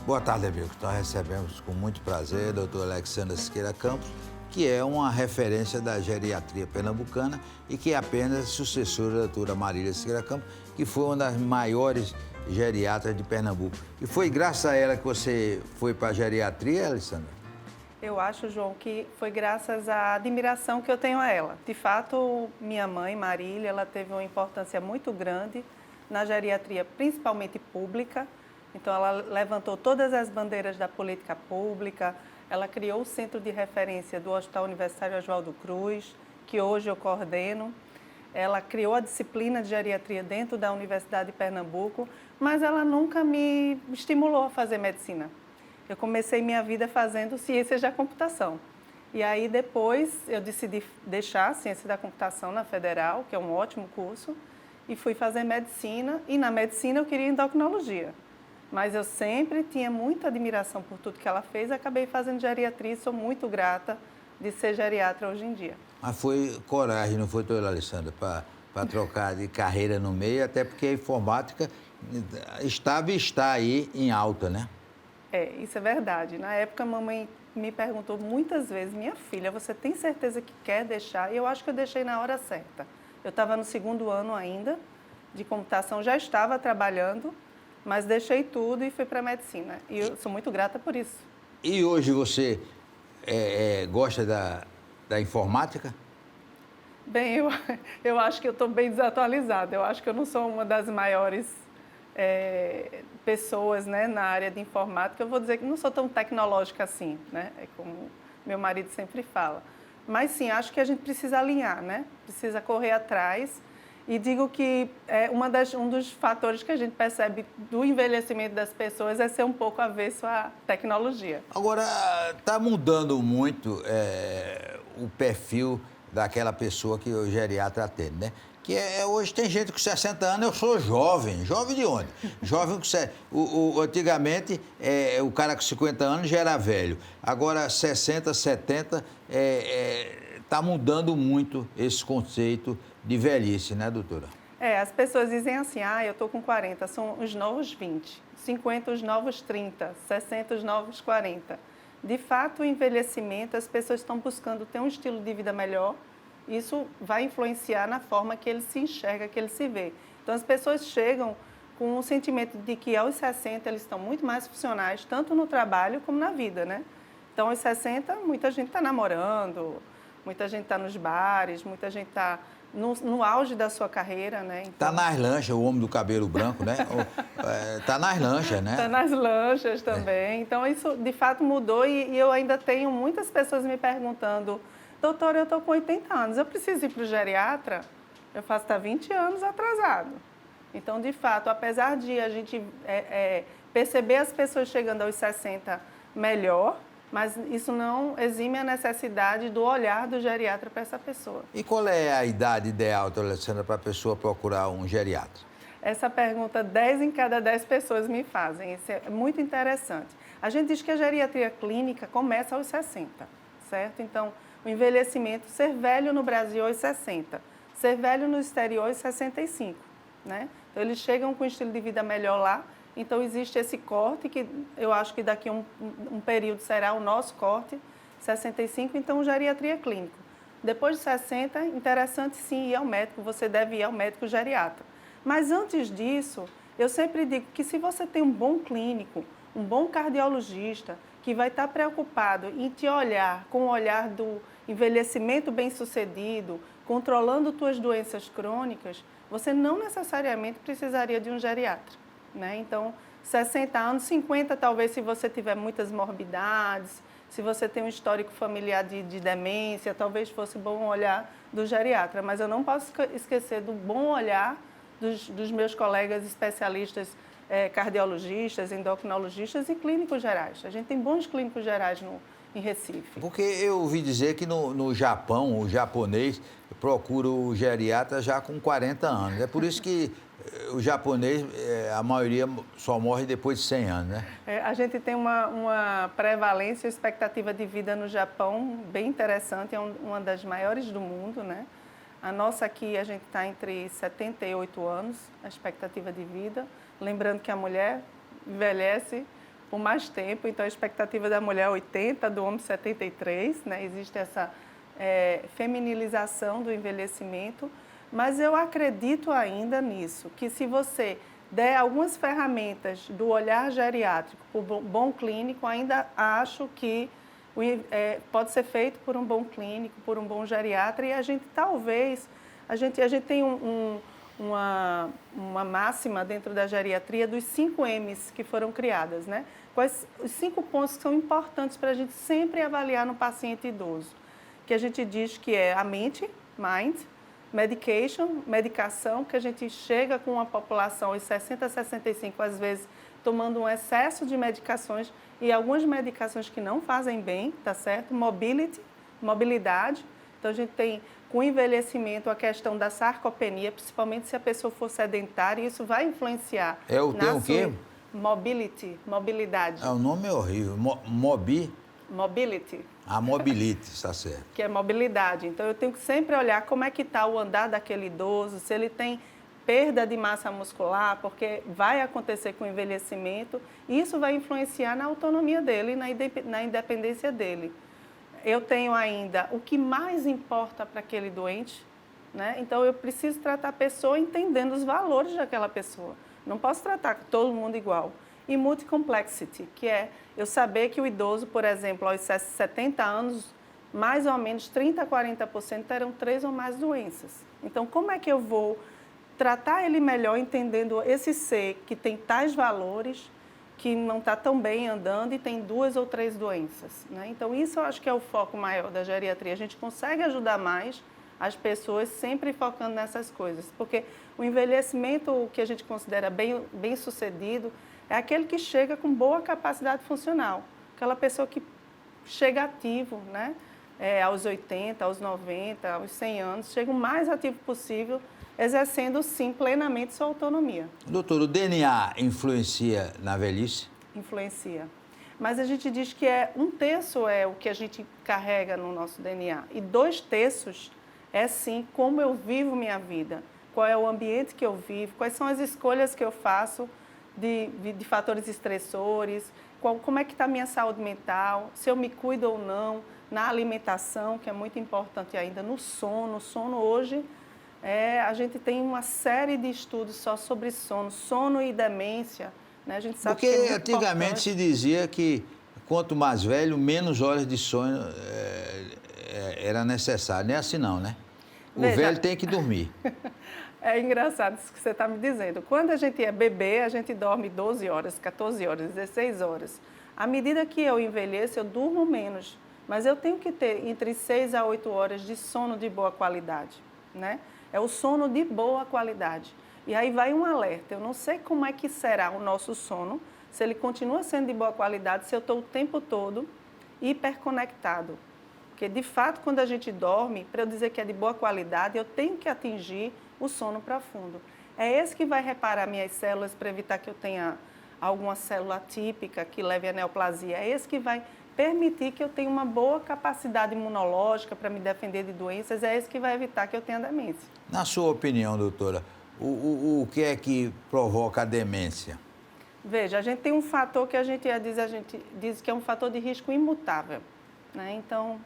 Boa tarde, amigos. Nós recebemos com muito prazer a doutora Alexandra Siqueira Campos, que é uma referência da geriatria pernambucana e que é apenas sucessora da doutora Marília Siqueira Campos, que foi uma das maiores geriatras de Pernambuco. E foi graças a ela que você foi para a geriatria, Alexandra? Eu acho, João, que foi graças à admiração que eu tenho a ela. De fato, minha mãe, Marília, ela teve uma importância muito grande na geriatria, principalmente pública. Então, ela levantou todas as bandeiras da política pública, ela criou o centro de referência do Hospital Universitário Oswaldo Cruz, que hoje eu coordeno. Ela criou a disciplina de geriatria dentro da Universidade de Pernambuco, mas ela nunca me estimulou a fazer medicina. Eu comecei minha vida fazendo ciências da computação. E aí depois eu decidi deixar a ciência da computação na Federal, que é um ótimo curso, e fui fazer medicina. E na medicina eu queria endocrinologia. Mas eu sempre tinha muita admiração por tudo que ela fez, acabei fazendo geriatria e sou muito grata de ser geriatra hoje em dia. Mas foi coragem, não foi, doutora Alexandra, para trocar de carreira no meio, até porque a informática estava e está aí em alta, né? Isso é verdade. Na época, a mamãe me perguntou muitas vezes, minha filha, você tem certeza que quer deixar? E eu acho que eu deixei na hora certa. Eu estava no 2º ano ainda de computação, já estava trabalhando, mas deixei tudo e fui para a medicina. E eu sou muito grata por isso. E hoje você gosta da informática? Bem, eu acho que eu estou bem desatualizada. Eu acho que eu não sou uma das maiores pessoas, né, na área de informática. Eu vou dizer que não sou tão tecnológica assim, né? É como meu marido sempre fala. Mas sim, acho que a gente precisa alinhar, né? Precisa correr atrás. E digo que um dos fatores que a gente percebe do envelhecimento das pessoas é ser um pouco avesso à tecnologia. Agora, está mudando muito o perfil daquela pessoa que o geriatra atende, né? Hoje tem gente com 60 anos, eu sou jovem. Jovem de onde? Jovem com antigamente, o cara com 50 anos já era velho. Agora, 60, 70, está mudando muito esse conceito de velhice, né, doutora? As pessoas dizem assim, eu estou com 40, são os novos 20, 50 os novos 30, 60 os novos 40. De fato, o envelhecimento, as pessoas estão buscando ter um estilo de vida melhor. Isso vai influenciar na forma que ele se enxerga, que ele se vê. Então, as pessoas chegam com o sentimento de que aos 60 eles estão muito mais funcionais, tanto no trabalho como na vida, né? Então, aos 60, muita gente está namorando, muita gente está nos bares, muita gente está no auge da sua carreira, né? Tá nas lanchas, o homem do cabelo branco, né? Tá nas lanchas, né? Está nas lanchas também. Então, isso de fato mudou e eu ainda tenho muitas pessoas me perguntando: doutora, eu estou com 80 anos, eu preciso ir para o geriatra? Eu faço, está 20 anos atrasado. Então, de fato, apesar de a gente perceber as pessoas chegando aos 60 melhor, mas isso não exime a necessidade do olhar do geriatra para essa pessoa. E qual é a idade ideal, doutora Alexandra, para a pessoa procurar um geriatra? Essa pergunta 10 em cada 10 pessoas me fazem, isso é muito interessante. A gente diz que a geriatria clínica começa aos 60, certo? Então, o envelhecimento, ser velho no Brasil aos 60, ser velho no exterior aos 65, né? Então, eles chegam com um estilo de vida melhor lá, então existe esse corte, que eu acho que daqui a um período será o nosso corte, 65, então geriatria clínico. Depois de 60, interessante sim ir ao médico, você deve ir ao médico geriatra. Mas antes disso, eu sempre digo que se você tem um bom clínico, um bom cardiologista, que vai estar preocupado em te olhar com o olhar do envelhecimento bem-sucedido, controlando suas doenças crônicas, você não necessariamente precisaria de um geriatra, né? Então, 60 anos, 50 talvez se você tiver muitas morbidades, se você tem um histórico familiar de demência, talvez fosse bom olhar do geriatra. Mas eu não posso esquecer do bom olhar dos meus colegas especialistas, cardiologistas, endocrinologistas e clínicos gerais. A gente tem bons clínicos gerais em Recife. Porque eu ouvi dizer que no Japão, o japonês procura o geriatra já com 40 anos. É por isso que o japonês, a maioria só morre depois de 100 anos, né? A gente tem uma prevalência, expectativa de vida no Japão bem interessante, é uma das maiores do mundo, né? A nossa aqui, a gente está entre 78 anos, a expectativa de vida. Lembrando que a mulher envelhece por mais tempo, então a expectativa da mulher é 80, do homem 73, né? Existe essa feminilização do envelhecimento, mas eu acredito ainda nisso, que se você der algumas ferramentas do olhar geriátrico por bom clínico, ainda acho que pode ser feito por um bom clínico, por um bom geriatra, e a gente talvez, a gente tem uma máxima dentro da geriatria dos 5 M's que foram criadas, né? Quais os 5 pontos que são importantes para a gente sempre avaliar no paciente idoso? Que a gente diz que é a mente, mind, medicação, que a gente chega com uma população aos 60 a 65, às vezes, tomando um excesso de medicações e algumas medicações que não fazem bem, tá certo? Mobilidade. Então, a gente tem, com o envelhecimento, a questão da sarcopenia, principalmente se a pessoa for sedentária, e isso vai influenciar. Tem o quê? Mobilidade. O nome é horrível. Mobility. A mobility, está certo. Que é mobilidade. Então, eu tenho que sempre olhar como é que está o andar daquele idoso, se ele tem perda de massa muscular, porque vai acontecer com o envelhecimento, e isso vai influenciar na autonomia dele, na independência dele. Eu tenho ainda o que mais importa para aquele doente, né? Então, eu preciso tratar a pessoa entendendo os valores daquela pessoa. Não posso tratar todo mundo igual. E multicomplexity, que é eu saber que o idoso, por exemplo, aos 70 anos, mais ou menos 30% a 40% terão 3 ou mais doenças. Então, como é que eu vou tratar ele melhor entendendo esse ser que tem tais valores, que não está tão bem andando e tem 2 ou 3 doenças, né? Então, isso eu acho que é o foco maior da geriatria. A gente consegue ajudar mais as pessoas sempre focando nessas coisas, porque o envelhecimento, o que a gente considera bem sucedido, é aquele que chega com boa capacidade funcional, aquela pessoa que chega ativo, né? Aos 80, aos 90, aos 100 anos, chega o mais ativo possível, exercendo, sim, plenamente sua autonomia. Doutor, o DNA influencia na velhice? Influencia. Mas a gente diz que 1/3 é o que a gente carrega no nosso DNA, e 2/3 é, sim, como eu vivo minha vida, qual é o ambiente que eu vivo, quais são as escolhas que eu faço, de fatores estressores, como é que está a minha saúde mental, se eu me cuido ou não, na alimentação, que é muito importante ainda, no sono. O sono hoje, a gente tem uma série de estudos só sobre sono e demência, né? A gente sabe Porque que é muito antigamente importante. se dizia que quanto mais velho, menos horas de sono era necessário. Não é assim não, né? O Veja, velho tem que dormir. É engraçado isso que você está me dizendo. Quando a gente é bebê, a gente dorme 12 horas, 14 horas, 16 horas. À medida que eu envelheço, eu durmo menos. Mas eu tenho que ter entre 6 a 8 horas de sono de boa qualidade, né? É o sono de boa qualidade. E aí vai um alerta. Eu não sei como é que será o nosso sono, se ele continua sendo de boa qualidade, se eu estou o tempo todo hiperconectado. Porque, de fato, quando a gente dorme, para eu dizer que é de boa qualidade, eu tenho que atingir o sono profundo. É esse que vai reparar minhas células para evitar que eu tenha alguma célula típica que leve a neoplasia. É esse que vai permitir que eu tenha uma boa capacidade imunológica para me defender de doenças. É esse que vai evitar que eu tenha demência. Na sua opinião, doutora, o que é que provoca a demência? Veja, a gente tem um fator que a gente diz que é um fator de risco imutável, né? Então,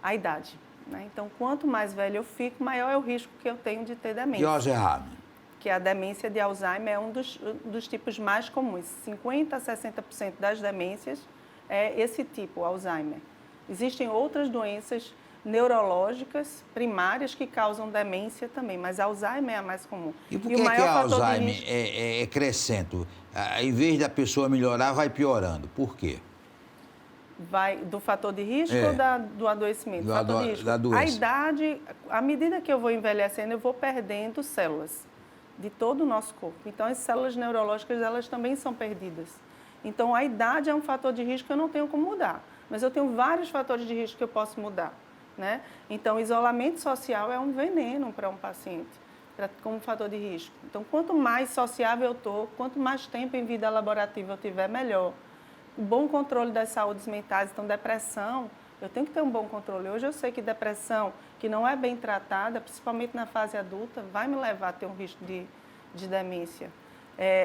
a idade, né? Então, quanto mais velho eu fico, maior é o risco que eu tenho de ter demência. E Alzheimer? Que a demência de Alzheimer é um dos tipos mais comuns. 50% a 60% das demências é esse tipo, Alzheimer. Existem outras doenças neurológicas primárias que causam demência também, mas Alzheimer é a mais comum. E por que a Alzheimer é crescente? Em vez da pessoa melhorar, vai piorando. Por quê? Vai do fator de risco ou do adoecimento? Fator de risco. Da doença. A idade, à medida que eu vou envelhecendo, eu vou perdendo células de todo o nosso corpo. Então, as células neurológicas, elas também são perdidas. Então, a idade é um fator de risco que eu não tenho como mudar, mas eu tenho vários fatores de risco que eu posso mudar, né? Então, o isolamento social é um veneno para um paciente, como fator de risco. Então, quanto mais sociável eu estou, quanto mais tempo em vida laborativa eu tiver, melhor. O bom controle das saúdes mentais, então depressão, eu tenho que ter um bom controle. Hoje eu sei que depressão que não é bem tratada, principalmente na fase adulta, vai me levar a ter um risco de demência.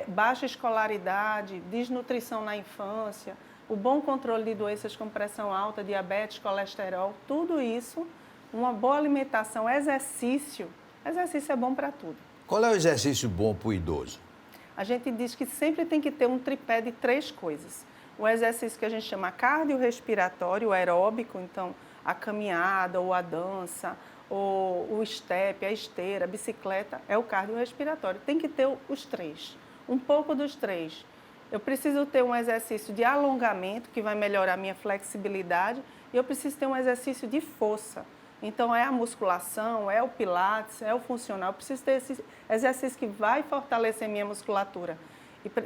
baixa escolaridade, desnutrição na infância, o bom controle de doenças como pressão alta, diabetes, colesterol, tudo isso, uma boa alimentação, exercício é bom para tudo. Qual é o exercício bom para o idoso? A gente diz que sempre tem que ter um tripé de 3 coisas. O exercício que a gente chama cardiorrespiratório, o aeróbico, então a caminhada ou a dança, ou o step, a esteira, a bicicleta, é o cardiorrespiratório. Tem que ter os 3, um pouco dos 3. Eu preciso ter um exercício de alongamento, que vai melhorar a minha flexibilidade, e eu preciso ter um exercício de força. Então, é a musculação, é o pilates, é o funcional. Eu preciso ter esse exercício que vai fortalecer minha musculatura.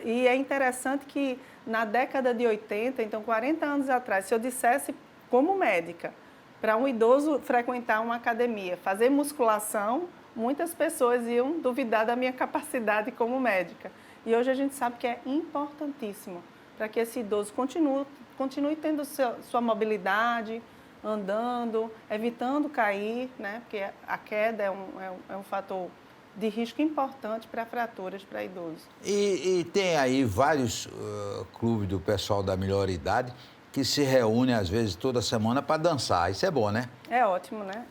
E é interessante que na década de 80, então 40 anos atrás, se eu dissesse como médica, para um idoso frequentar uma academia, fazer musculação, muitas pessoas iam duvidar da minha capacidade como médica. E hoje a gente sabe que é importantíssimo para que esse idoso continue tendo sua mobilidade, andando, evitando cair, né? Porque a queda é um fator de risco importante para fraturas para idosos. E tem aí vários clubes do pessoal da melhor idade que se reúnem, às vezes, toda semana para dançar. Isso é bom, né? É ótimo, né?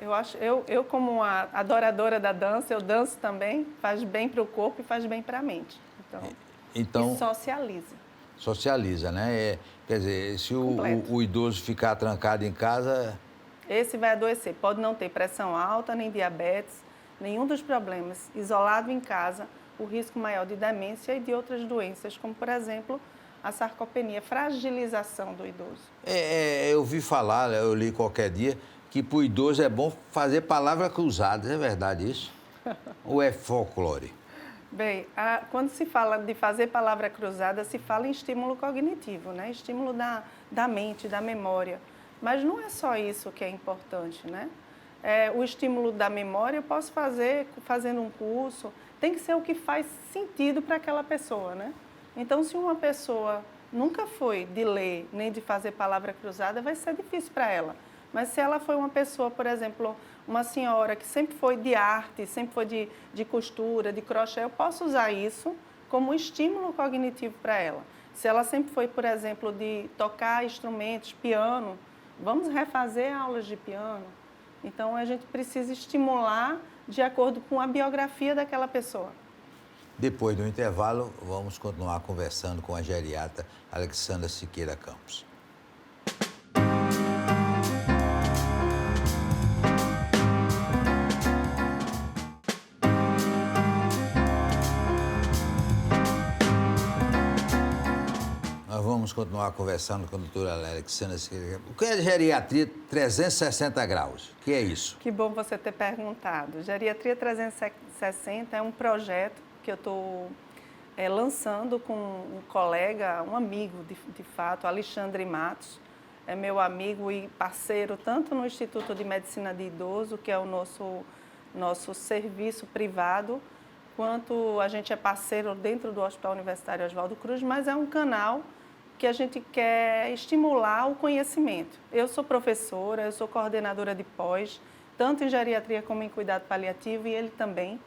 Eu como uma adoradora da dança, eu danço também, faz bem para o corpo e faz bem para a mente. Então, e socializa. Socializa, né? Quer dizer, se o idoso ficar trancado em casa... Esse vai adoecer. Pode não ter pressão alta, nem diabetes, nenhum dos problemas. Isolado em casa, o risco maior de demência e de outras doenças, como, por exemplo, a sarcopenia, fragilização do idoso. Eu ouvi falar, eu li qualquer dia, que para o idoso é bom fazer palavras cruzadas. É verdade isso? Ou é folclore? Bem, quando se fala de fazer palavra cruzada, se fala em estímulo cognitivo, né? Estímulo da mente, da memória. Mas não é só isso que é importante, né? O estímulo da memória eu posso fazer fazendo um curso, tem que ser o que faz sentido para aquela pessoa, né? Então, se uma pessoa nunca foi de ler nem de fazer palavra cruzada, vai ser difícil para ela. Mas se ela foi uma pessoa, por exemplo, uma senhora que sempre foi de arte, sempre foi de costura, de crochê, eu posso usar isso como estímulo cognitivo para ela. Se ela sempre foi, por exemplo, de tocar instrumentos, piano, vamos refazer aulas de piano. Então, a gente precisa estimular de acordo com a biografia daquela pessoa. Depois do intervalo, vamos continuar conversando com a geriatra Alexandra Siqueira Campos. Vamos continuar conversando com a doutora Alexandra Siqueira. O que é geriatria 360 graus? O que é isso? Que bom você ter perguntado. Geriatria 360 é um projeto que eu estou lançando com um colega, um amigo de fato, Alexandre Matos. É meu amigo e parceiro tanto no Instituto de Medicina de Idoso, que é o nosso serviço privado, quanto a gente é parceiro dentro do Hospital Universitário Oswaldo Cruz, mas é um canal que a gente quer estimular o conhecimento. Eu sou professora, eu sou coordenadora de pós, tanto em geriatria como em cuidado paliativo, e ele também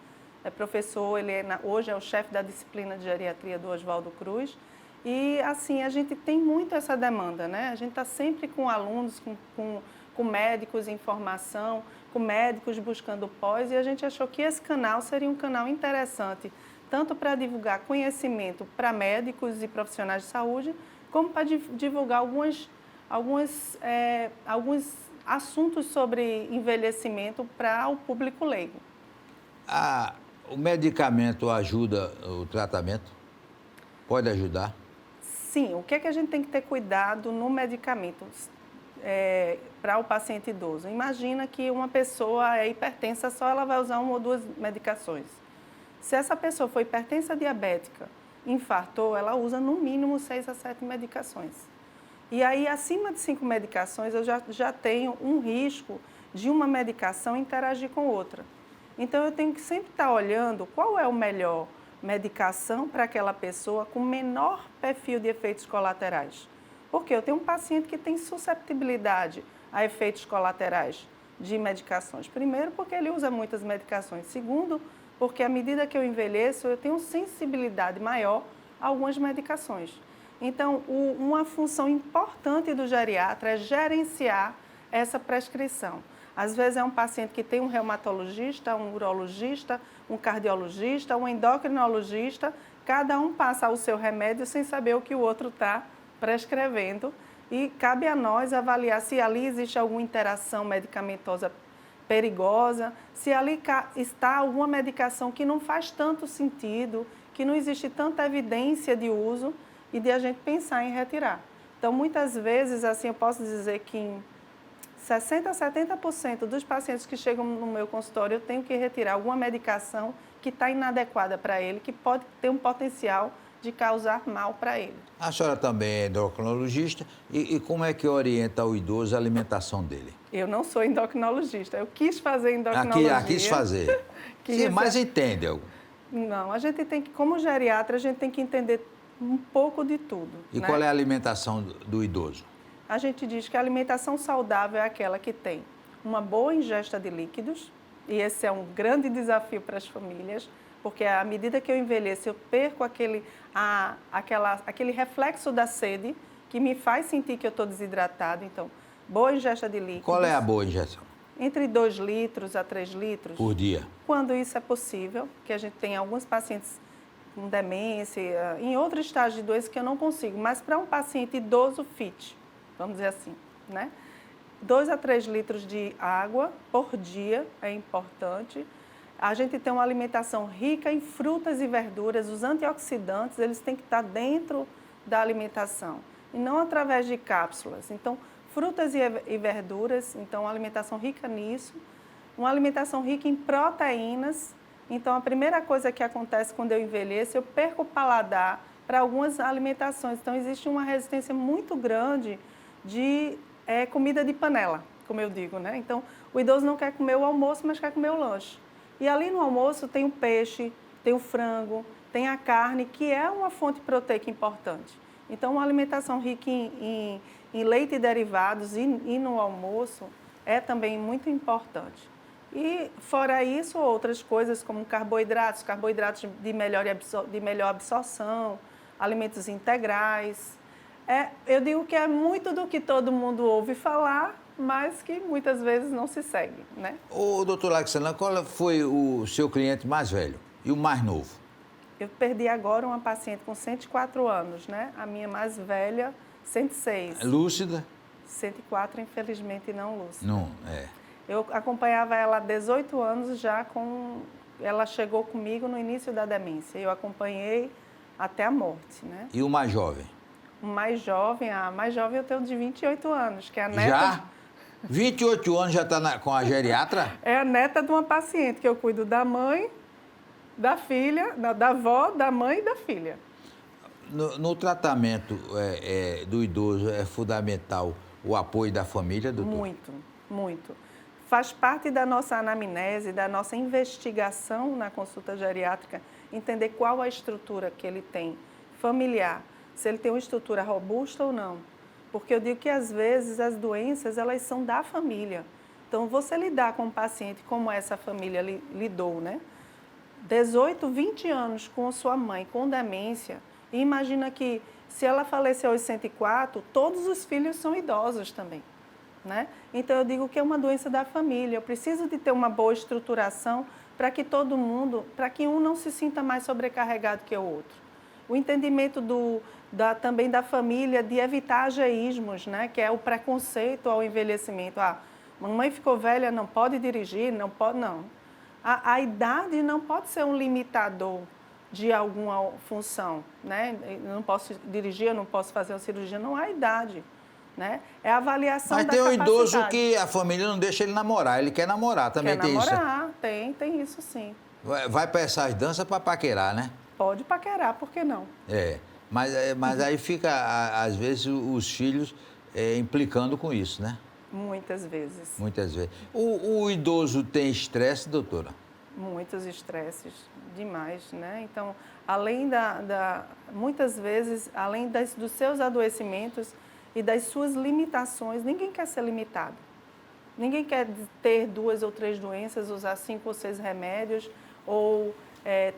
é professor, hoje é o chefe da disciplina de geriatria do Oswaldo Cruz. E, assim, a gente tem muito essa demanda, né? A gente está sempre com alunos, com médicos em formação, com médicos buscando pós, e a gente achou que esse canal seria um canal interessante, tanto para divulgar conhecimento para médicos e profissionais de saúde, como para divulgar alguns assuntos sobre envelhecimento para o público leigo. O medicamento ajuda o tratamento? Pode ajudar? Sim, o que é que a gente tem que ter cuidado no medicamento para o paciente idoso? Imagina que uma pessoa é hipertensa, só ela vai usar 1 ou 2 medicações. Se essa pessoa for hipertensa diabética, infartou, ela usa no mínimo 6 a 7 medicações. E aí, acima de 5 medicações, eu já tenho um risco de uma medicação interagir com outra. Então, eu tenho que sempre estar olhando qual é o melhor medicação para aquela pessoa com menor perfil de efeitos colaterais. Porque eu tenho um paciente que tem susceptibilidade a efeitos colaterais de medicações. Primeiro, porque ele usa muitas medicações. Segundo, porque à medida que eu envelheço, eu tenho sensibilidade maior a algumas medicações. Então, uma função importante do geriatra é gerenciar essa prescrição. Às vezes é um paciente que tem um reumatologista, um urologista, um cardiologista, um endocrinologista, cada um passa o seu remédio sem saber o que o outro está prescrevendo e cabe a nós avaliar se ali existe alguma interação medicamentosa perigosa, se ali está alguma medicação que não faz tanto sentido, que não existe tanta evidência de uso e de a gente pensar em retirar. Então, muitas vezes, assim, eu posso dizer que em 60% a 70% dos pacientes que chegam no meu consultório, eu tenho que retirar alguma medicação que está inadequada para ele, que pode ter um potencial de causar mal para ele. A senhora também é endocrinologista e como é que orienta o idoso a alimentação dele? Eu não sou endocrinologista, eu quis fazer endocrinologia. Quis fazer. Sim, mas entende. Não, a gente tem que, como geriatra, a gente tem que entender um pouco de tudo. E né? qual é a alimentação do idoso? A gente diz que a alimentação saudável é aquela que tem uma boa ingesta de líquidos, e esse é um grande desafio para as famílias, porque à medida que eu envelheço, eu perco aquele reflexo da sede que me faz sentir que eu estou desidratado. Então, boa ingesta de líquidos. Qual é a boa ingestão? Entre 2 litros a 3 litros. Por dia? Quando isso é possível, que a gente tem alguns pacientes com demência, em outro estágio de doença que eu não consigo, mas para um paciente idoso fit, vamos dizer assim, né? 2 a 3 litros de água por dia é importante. A gente tem uma alimentação rica em frutas e verduras, os antioxidantes, eles têm que estar dentro da alimentação e não através de cápsulas. Então, frutas e verduras, então, uma alimentação rica nisso, uma alimentação rica em proteínas. Então, a primeira coisa que acontece quando eu envelheço, eu perco o paladar para algumas alimentações. Então, existe uma resistência muito grande de comida de panela, como eu digo, né? Então, o idoso não quer comer o almoço, mas quer comer o lanche. E ali no almoço tem o peixe, tem o frango, tem a carne, que é uma fonte proteica importante. Então, uma alimentação rica em leite e derivados e no almoço é também muito importante. E, fora isso, outras coisas como carboidratos de melhor absorção, alimentos integrais. Eu digo que é muito do que todo mundo ouve falar, mas que muitas vezes não se segue, né? Ô, doutor Laxana, qual foi o seu cliente mais velho e o mais novo? Eu perdi agora uma paciente com 104 anos, né? A minha mais velha, 106. Lúcida? 104, infelizmente, não lúcida. Não, é. Eu acompanhava ela há 18 anos já ela chegou comigo no início da demência. Eu acompanhei até a morte, né? E o mais jovem? O mais jovem, a mais jovem eu tenho de 28 anos, que é a neta... Já? 28 anos já está com a geriatra? É a neta de uma paciente que eu cuido da mãe, da filha, da avó, da mãe e da filha. No tratamento do idoso é fundamental o apoio da família, doutor? Muito, muito. Faz parte da nossa anamnese, da nossa investigação na consulta geriátrica, entender qual a estrutura que ele tem familiar, se ele tem uma estrutura robusta ou não. Porque eu digo que, às vezes, as doenças, elas são da família. Então, você lidar com um paciente como essa família lidou, né? 18, 20 anos com a sua mãe com demência, e imagina que, se ela faleceu aos 104, todos os filhos são idosos também, né? Então, eu digo que é uma doença da família. Eu preciso de ter uma boa estruturação para que todo mundo, para que um não se sinta mais sobrecarregado que o outro. O entendimento também da família de evitar ageísmos, né? Que é o preconceito ao envelhecimento. Mamãe ficou velha, não pode dirigir, não pode, não. A idade não pode ser um limitador de alguma função, né? Eu não posso dirigir, eu não posso fazer uma cirurgia, não há idade, né? É a avaliação da capacidade. Mas tem um idoso que a família não deixa ele namorar, ele quer namorar, também tem isso. Quer namorar, tem isso sim. Vai para essas danças para paquerar, né? Pode paquerar, por que não? Mas aí fica, às vezes, os filhos implicando com isso, né? Muitas vezes. Muitas vezes. O idoso tem estresse, doutora? Muitos estresses, demais, né? Então, além muitas vezes, além dos seus adoecimentos e das suas limitações, ninguém quer ser limitado. Ninguém quer ter 2 ou 3 doenças, usar 5 ou 6 remédios, ou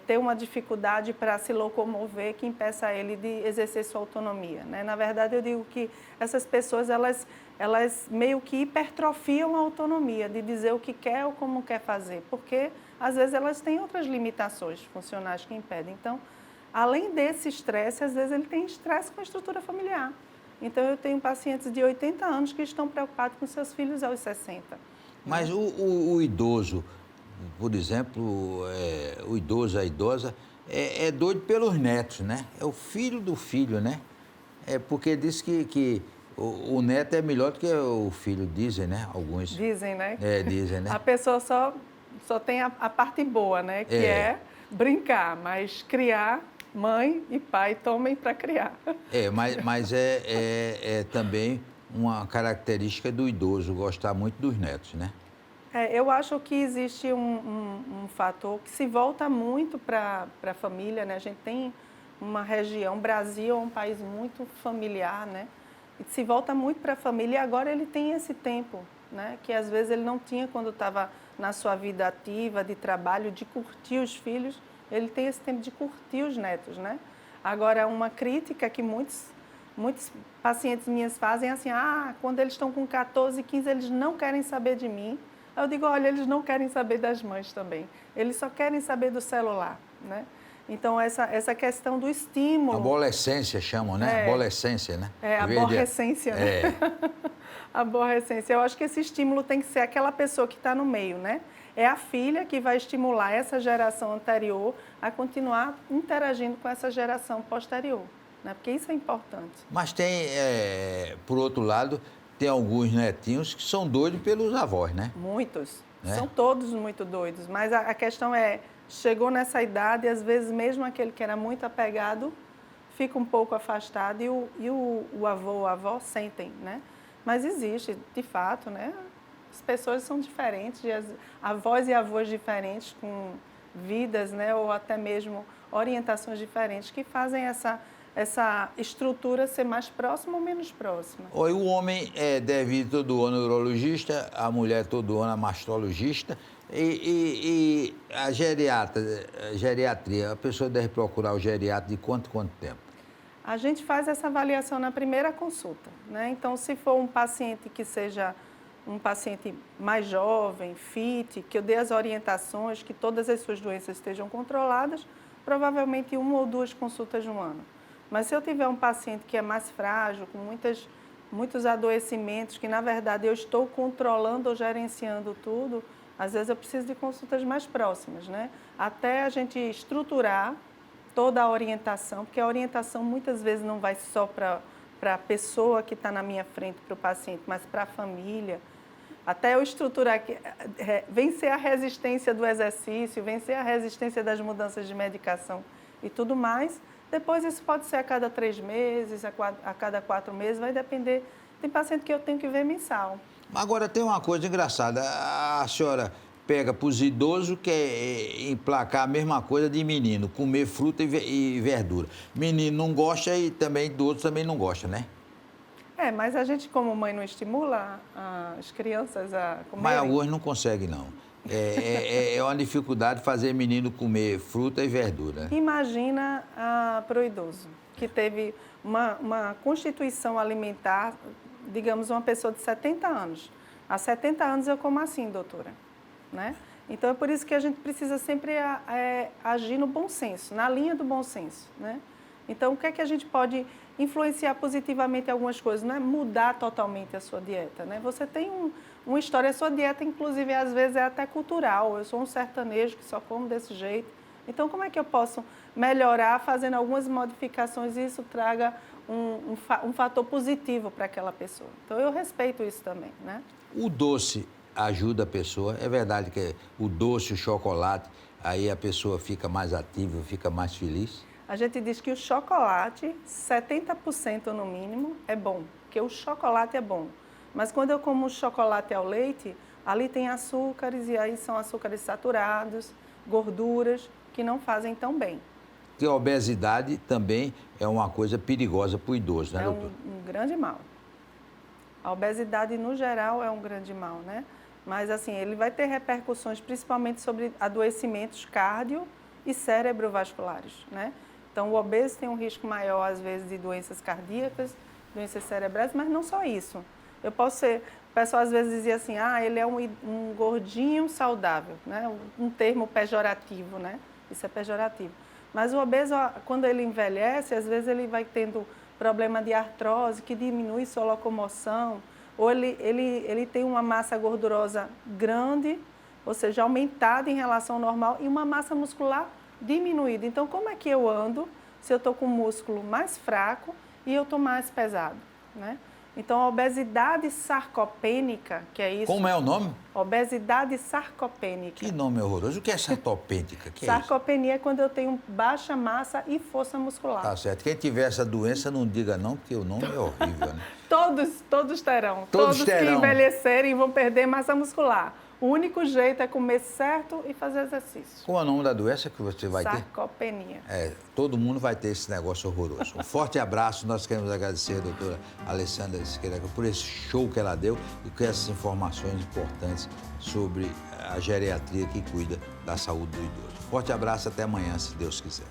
ter uma dificuldade para se locomover que impeça ele de exercer sua autonomia, né? Na verdade, eu digo que essas pessoas, elas meio que hipertrofiam a autonomia, de dizer o que quer ou como quer fazer, porque, às vezes, elas têm outras limitações funcionais que impedem. Então, além desse estresse, às vezes ele tem estresse com a estrutura familiar. Então, eu tenho pacientes de 80 anos que estão preocupados com seus filhos aos 60. Mas o idoso, por exemplo, o idoso, a idosa, é doido pelos netos, né? É o filho do filho, né? É porque diz que o neto é melhor do que o filho, dizem, né? Alguns. Dizem, né? Dizem, né? A pessoa só tem a parte boa, né? Que é brincar, mas criar, mãe e pai tomem para criar. Mas é também uma característica do idoso gostar muito dos netos, né? Eu acho que existe um fator que se volta muito para a família, né? A gente tem uma região, Brasil é um país muito familiar, né? E se volta muito para a família e agora ele tem esse tempo, né? Que às vezes ele não tinha quando estava na sua vida ativa, de trabalho, de curtir os filhos, ele tem esse tempo de curtir os netos, né? Agora, uma crítica que muitos pacientes minhas fazem é assim, quando eles estão com 14, 15, eles não querem saber de mim. Eu digo, olha, eles não querem saber das mães também. Eles só querem saber do celular, né? Então, essa questão do estímulo... Aborrecência chamam, né? Aborrecência, né? Aborrecência, né? Aborrecência. Eu acho que esse estímulo tem que ser aquela pessoa que está no meio, né? É a filha que vai estimular essa geração anterior a continuar interagindo com essa geração posterior, né? Porque isso é importante. Mas tem, por outro lado, tem alguns netinhos que são doidos pelos avós, né? Muitos. São todos muito doidos. Mas a questão é, chegou nessa idade e às vezes mesmo aquele que era muito apegado fica um pouco afastado e o avô ou a avó sentem, né? Mas existe, de fato, né? As pessoas são diferentes, avós e avós diferentes, com vidas, né? Ou até mesmo orientações diferentes que fazem essa estrutura ser mais próxima ou menos próxima. O homem deve ir todo ano ao neurologista, a mulher todo ano a mastologista e a geriatria, a pessoa deve procurar o geriatra de quanto tempo? A gente faz essa avaliação na primeira consulta, né? Então, se for um paciente que seja um paciente mais jovem, fit, que eu dê as orientações, que todas as suas doenças estejam controladas, provavelmente 1 ou 2 consultas no ano. Mas se eu tiver um paciente que é mais frágil, com muitos adoecimentos, que na verdade eu estou controlando ou gerenciando tudo, às vezes eu preciso de consultas mais próximas, né? Até a gente estruturar toda a orientação, porque a orientação muitas vezes não vai só para a pessoa que está na minha frente, para o paciente, mas para a família. Até eu estruturar, vencer a resistência do exercício, vencer a resistência das mudanças de medicação e tudo mais. Depois isso pode ser a cada 3 meses, a cada 4 meses, vai depender. Tem paciente que eu tenho que ver mensal. Agora tem uma coisa engraçada, a senhora pega para os idosos que é emplacar a mesma coisa de menino, comer fruta e verdura. Menino não gosta e também idoso também não gosta, né? Mas a gente como mãe não estimula as crianças a comerem? Mas alguns não conseguem, não. É uma dificuldade fazer menino comer fruta e verdura. Imagina para o idoso, que teve uma constituição alimentar, digamos, uma pessoa de 70 anos. Há 70 anos eu como assim, doutora, né? Então, é por isso que a gente precisa sempre agir no bom senso, na linha do bom senso, né? Então, o que é que a gente pode influenciar positivamente algumas coisas? Não é mudar totalmente a sua dieta, né? Você tem uma história, a sua dieta, inclusive, às vezes é até cultural. Eu sou um sertanejo que só como desse jeito. Então, como é que eu posso melhorar fazendo algumas modificações e isso traga um fator positivo para aquela pessoa? Então, eu respeito isso também, né? O doce ajuda a pessoa. É verdade que o doce, o chocolate, aí a pessoa fica mais ativa, fica mais feliz? A gente diz que o chocolate, 70% no mínimo, é bom, porque o chocolate é bom. Mas quando eu como chocolate ao leite, ali tem açúcares, e aí são açúcares saturados, gorduras, que não fazem tão bem. Porque a obesidade também é uma coisa perigosa para o idoso, né, doutor? É um grande mal. A obesidade, no geral, é um grande mal, né? Mas, assim, ele vai ter repercussões principalmente sobre adoecimentos cardio e cerebrovasculares, né? Então, o obeso tem um risco maior, às vezes, de doenças cardíacas, doenças cerebrais, mas não só isso. Eu posso ser... O pessoal, às vezes, dizia assim, ele é um gordinho saudável, né? Um termo pejorativo, né? Isso é pejorativo. Mas o obeso, quando ele envelhece, às vezes ele vai tendo problema de artrose, que diminui sua locomoção, ou ele tem uma massa gordurosa grande, ou seja, aumentada em relação ao normal, e uma massa muscular diminuída. Então, como é que eu ando se eu estou com o músculo mais fraco e eu estou mais pesado, né? Então, a obesidade sarcopênica, que é isso... Como é o nome? Obesidade sarcopênica. Que nome horroroso. O que é sarcopênica? Que Sarcopenia é quando eu tenho baixa massa e força muscular. Tá certo. Quem tiver essa doença, não diga não, porque o nome é horrível, né? Todos terão. Todos terão. Que envelhecerem vão perder massa muscular. O único jeito é comer certo e fazer exercício. Qual é o nome da doença que você vai ter? Sarcopenia. Todo mundo vai ter esse negócio horroroso. Um forte abraço. Nós queremos agradecer a doutora Alessandra Siqueira por esse show que ela deu e com essas informações importantes sobre a geriatria que cuida da saúde do idoso. Forte abraço, até amanhã, se Deus quiser.